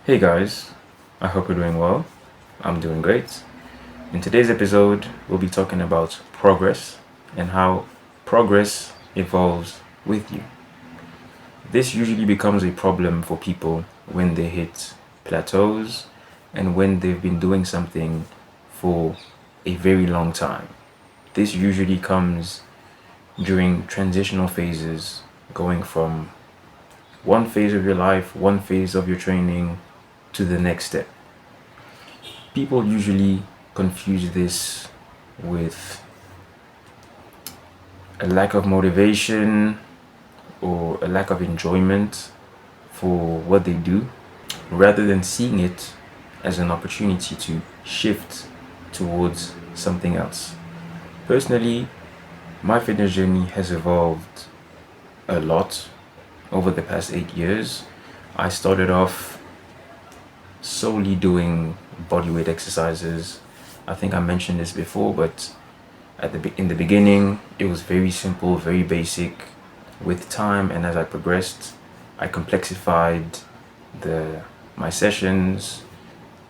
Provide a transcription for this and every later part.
Hey guys, I hope you're doing well. I'm doing great. In today's episode, we'll be talking about progress and how progress evolves with you. This usually becomes a problem for people when they hit plateaus and when they've been doing something for a very long time. This usually comes during transitional phases, going from one phase of your life, one phase of your training to the next step. People usually confuse this with a lack of motivation or a lack of enjoyment for what they do rather than seeing it as an opportunity to shift towards something else. Personally, my fitness journey has evolved a lot over the past 8 years. I started off solely doing bodyweight exercises. I think I mentioned this before, but in the beginning, it was very simple, very basic. With time and as I progressed, I complexified the my sessions,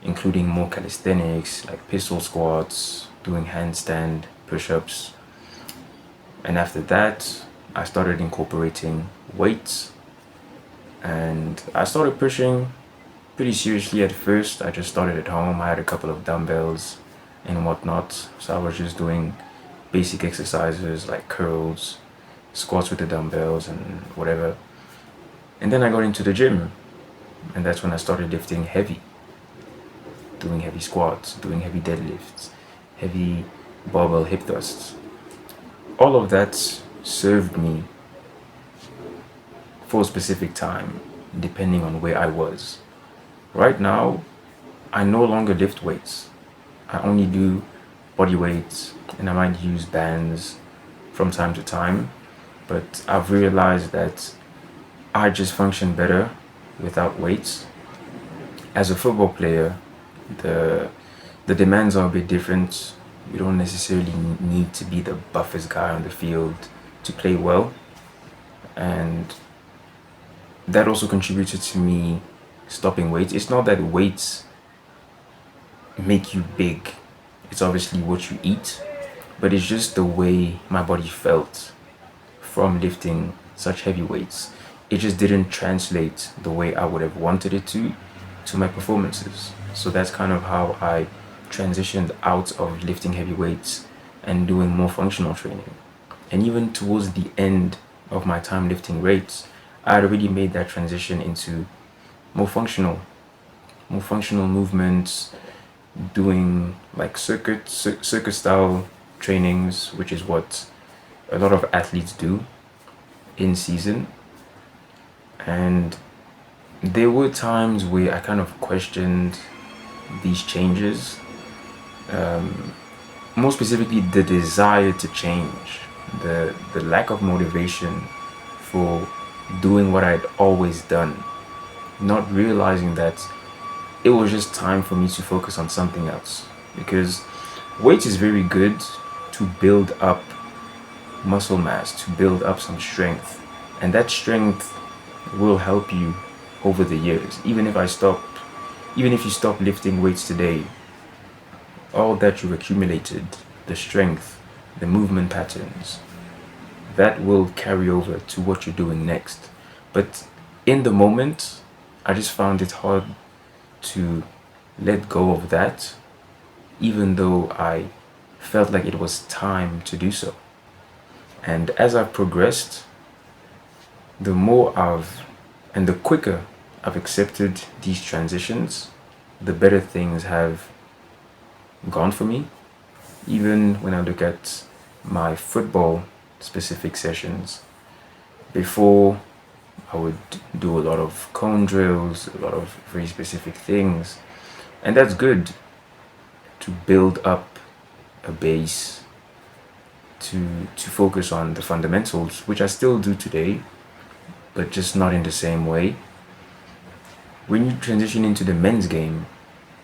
including more calisthenics like pistol squats, doing handstand push-ups. And after that, I started incorporating weights and I started pushing pretty seriously at first. I just started at home. I had a couple of dumbbells and whatnot. So I was just doing basic exercises like curls, squats with the dumbbells, and whatever. And then I got into the gym, and that's when I started lifting heavy, doing heavy squats, doing heavy deadlifts, heavy barbell hip thrusts. All of that served me for a specific time, depending on where I was. Right now, I no longer lift weights. I only do body weights and I might use bands from time to time, but I've realized that I just function better without weights. As a football player, the the demands are a bit different. You don't necessarily need to be the buffest guy on the field to play well, and that also contributed to me stopping weights. It's not that weights make you big. It's obviously what you eat, but it's just the way my body felt from lifting such heavy weights. It just didn't translate the way I would have wanted it to my performances. So that's kind of how I transitioned out of lifting heavy weights and doing more functional training. And even towards the end of my time lifting weights, I had already made that transition into more functional, more functional movements, doing like circuit style trainings, which is what a lot of athletes do in season. And there were times where I kind of questioned these changes, more specifically the desire to change, the lack of motivation for doing what I'd always done, not realizing that it was just time for me to focus on something else. Because weight is very good to build up muscle mass, to build up some strength, and that strength will help you over the years. Even if you stop lifting weights today, all that you've accumulated, the strength, the movement patterns, that will carry over to what you're doing next. But in the moment, I just found it hard to let go of that, even though I felt like it was time to do so. And as I've progressed, the more I've and the quicker I've accepted these transitions, the better things have gone for me. Even when I look at my football specific sessions, before I would do a lot of cone drills, a lot of very specific things, and that's good to build up a base to focus on the fundamentals, which I still do today, but just not in the same way. When you transition into the men's game,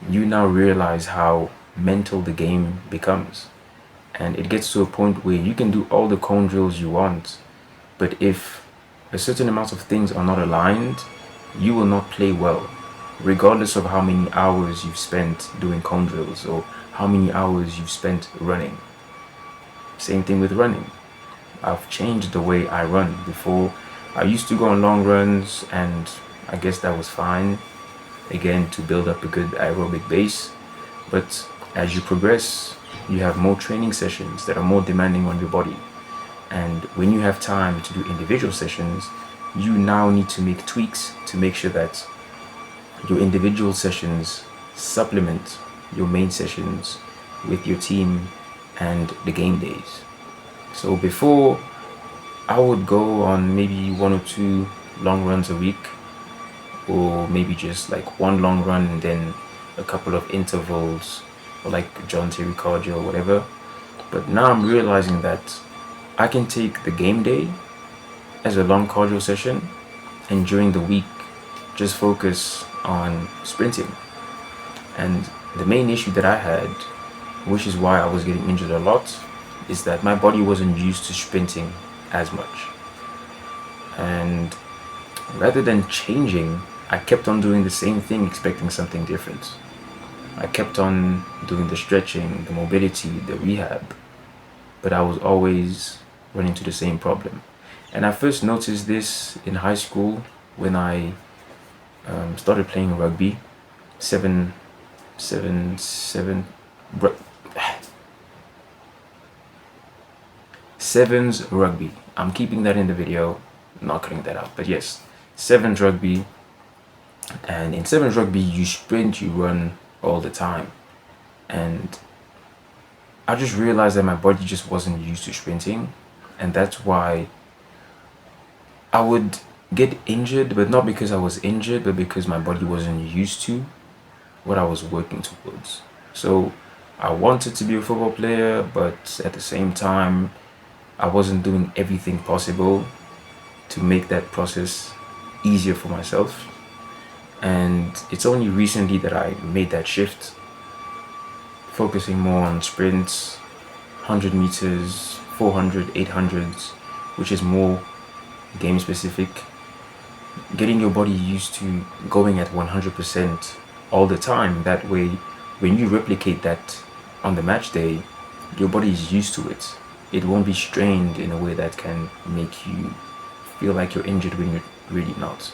you now realize how mental the game becomes. And it gets to a point where you can do all the cone drills you want, but if a certain amount of things are not aligned, you will not play well. regardless of how many hours you've spent doing cone drills or how many hours you've spent running. Same thing with running. I've changed the way I run. Before, I used to go on long runs, and I guess that was fine, again, to build up a good aerobic base. But as you progress, you have more training sessions that are more demanding on your body. And when you have time to do individual sessions, you now need to make tweaks to make sure that your individual sessions supplement your main sessions with your team and the game days. So before, I would go on maybe 1 or 2 long runs a week, or maybe just like one long run and then a couple of intervals, or like John Terry cardio or whatever. But now I'm realizing that I can take the game day as a long cardio session, and during the week just focus on sprinting. And the main issue that I had, which is why I was getting injured a lot, is that my body wasn't used to sprinting as much. And rather than changing, I kept on doing the same thing, expecting something different. I kept on doing the stretching, the mobility, the rehab, but I was always running into the same problem. And I first noticed this in high school when I started playing rugby. Seven, seven, seven, sevens rugby. I'm keeping that in the video, not cutting that out. But yes, sevens rugby. And in sevens rugby, you sprint, you run all the time. And I just realized that my body just wasn't used to sprinting. And that's why I would get injured, but not because I was injured, but because my body wasn't used to what I was working towards. So I wanted to be a football player, but at the same time, I wasn't doing everything possible to make that process easier for myself. And it's only recently that I made that shift, focusing more on sprints, 100 meters, 400, 800s, which is more game specific. Getting your body used to going at 100% all the time. That way, when you replicate that on the match day, your body is used to it. It won't be strained in a way that can make you feel like you're injured when you're really not.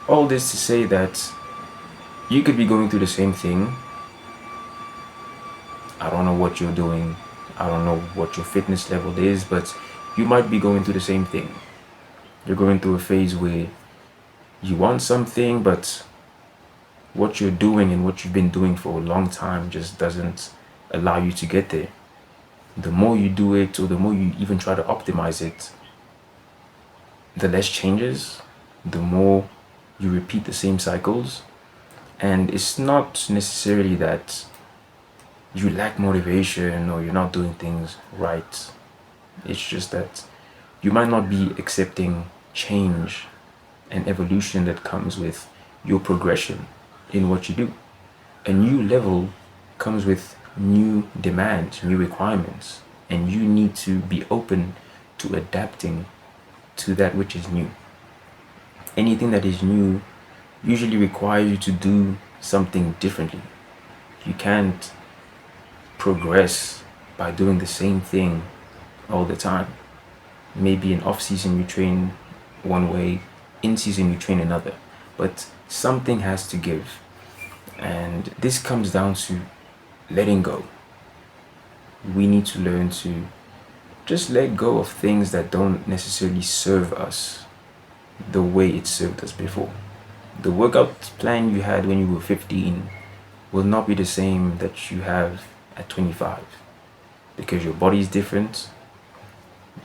All this to say that you could be going through the same thing. I don't know what you're doing. I don't know what your fitness level is, but you might be going through the same thing. You're going through a phase where you want something, but what you're doing and what you've been doing for a long time just doesn't allow you to get there. The more you do it, or the more you even try to optimize it, the less changes, the more you repeat the same cycles. And it's not necessarily that you lack motivation or you're not doing things right. It's just that you might not be accepting change and evolution that comes with your progression in what you do. A new level comes with new demands, new requirements, and you need to be open to adapting to that which is new. Anything that is new usually requires you to do something differently. You can't progress by doing the same thing all the time. Maybe in off season you train one way, in season you train another, but something has to give. And this comes down to letting go. We need to learn to just let go of things that don't necessarily serve us the way it served us before. The workout plan you had when you were 15 will not be the same that you have at 25, because your body is different,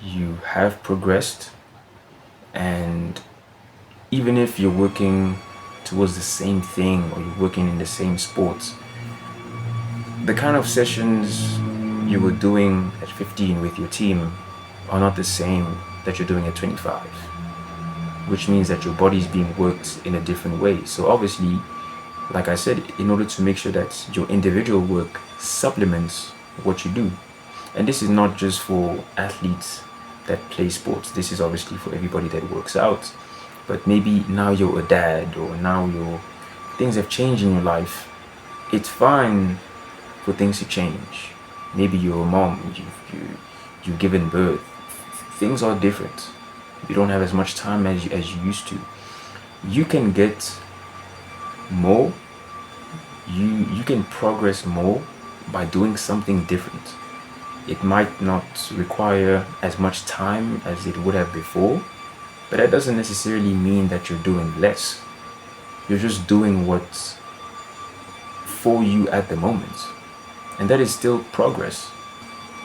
you have progressed, and even if you're working towards the same thing or you're working in the same sports, the kind of sessions you were doing at 15 with your team are not the same that you're doing at 25, which means that your body is being worked in a different way. So obviously, like I said, in order to make sure that your individual work supplements what you do, and this is not just for athletes that play sports, this is obviously for everybody that works out. But maybe now you're a dad, or now you're things have changed in your life, it's fine for things to change. Maybe you're a mom, you've given birth. Things are different. You don't have as much time as you used to. You can get more. You can progress more by doing something different. It might not require as much time as it would have before, but that doesn't necessarily mean that you're doing less. You're just doing what's for you at the moment, and that is still progress.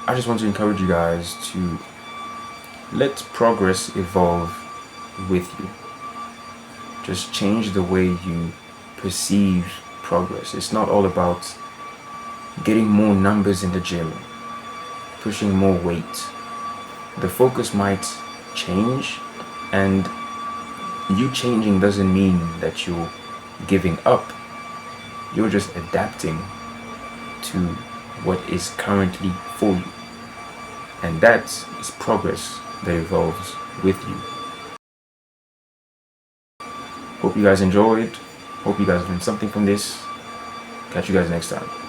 I just want to encourage you guys to let progress evolve with you. Just change the way you perceive progress. It's not all about getting more numbers in the gym, pushing more weight. The focus might change, and you changing doesn't mean that you're giving up. You're just adapting to what is currently for you. And that is progress that evolves with you. Hope you guys enjoyed. Hope you guys learned something from this. Catch you guys next time.